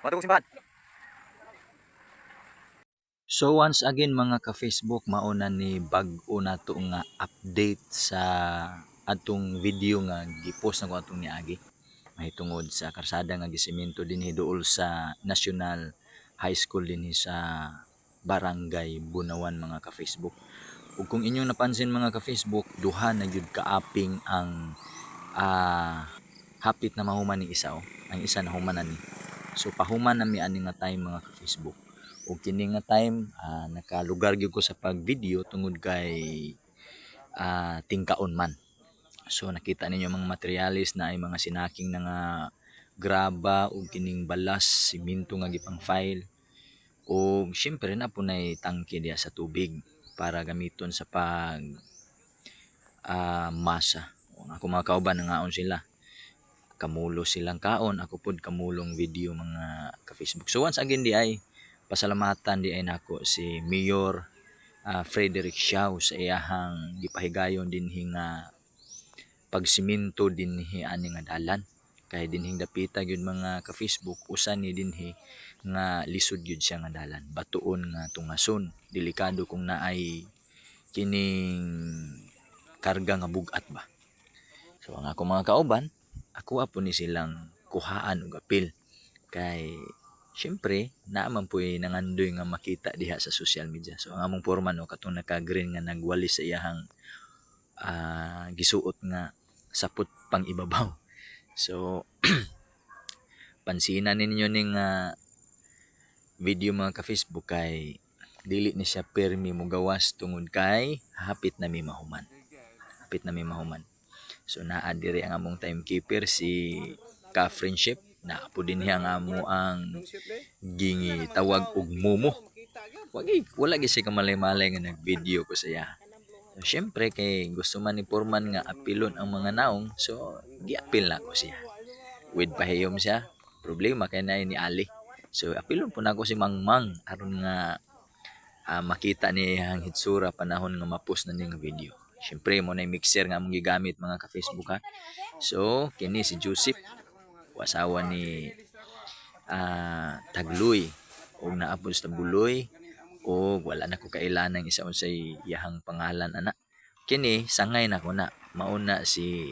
Mga tugong simbahan. So once again mga ka-Facebook, mauna ni bag-o nato nga update sa atong video nga gi-post na ko atong niagi. Mahitungod sa karsada nga gisemento dinhi duol sa National High School dinhi sa Barangay Bunawan mga ka-Facebook. Ug kung inyong napansin mga ka-Facebook, duha na gyud kaaping ang hapit na mahuman ni isa ang isa na human na ni. So pahuman na mi ani nga time mga ka-Facebook. Ug kini nga time nakalugar gyud ko sa pag-video tungod kay tingkaon man. So nakita ninyo mga materialis na ay mga sinaking na nga graba ug kining balas, simento nga gipang file. Ug syempre na punay tangke diya sa tubig para gamiton sa pag masa. Ako mga kauban nangaon sila. Kamulo silang kaon, ako pod kamulong video mga ka-Facebook. So once again di ay pasalamatan di ay nako si Mayor Frederick Siao sa iyahang gipahigayon dinhi nga pagsiminto dinhi ani nga dalan. Kay dinhing dapita gyud mga ka-Facebook usa ni dinhi nga lisod gyud siya nga dalan. Batuon nga tungason, delikado kung naay kining karga nga bugat ba. So ang ako mga kauban, ako apo ni silang kuhaan og apil kay syempre naaman po'y nangandoy nga makita diha sa social media. So ang among porma no katong naka-green nga nagwalis sa iyahang gisuot nga sapot pang ibabaw. So pansinan ninyo ning video mga ka-Facebook kay dili ni siya permi mo gawas tungod kay hapit na mi mahuman. Hapit na mi mahuman. So naa diri ang among timekeeper si ka-friendship na po din ang amo ang gingi tawag og Momo. Wala gyud siya kamalay-malay nga nag-video ko sa iya. So, syempre kay gusto man ni Foreman nga apilon ang mga naong, so giapil na ko siya. With pahiyom siya, problema kay na ni Ali. So apilon po na ko si Mangmang aron nga makita ni ang hitsura panahon nga ma-post na ning video. Syempre mo na mixer nga among gigamit mga ka-Facebook ha. So kini si Joseph, asawa ni Tagloy og naapod sa Buloy o wala na ko kailanang isa unsay iyahang pangalan ana. Kini sangay na ko na mauna si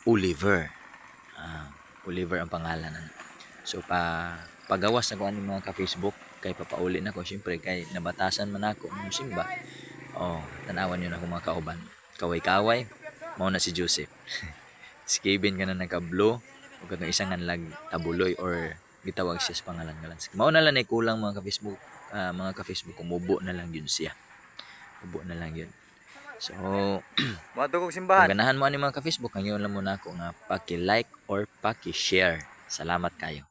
Oliver. Oliver ang pangalan ana. So pagawas na ko ani mga ka-Facebook kay papauli na ko syempre kay nabatasan man ako ng simba. Tanawan niyo na ako mga kauban. Kaway-kaway mao na si Joseph. Si Kevin ka na nagka-blow o kag isang lag tabuloy or gitawag siya sa pangalan ngalan. Mao na lang ay kulang mga ka-Facebook umubo na lang yun siya. Ubo na lang yun. So mga tugong simbahan. Kung ganahan mo ani mga ka-Facebook, hangyon lang muna ako nga paki-like or paki-share. Salamat kayo.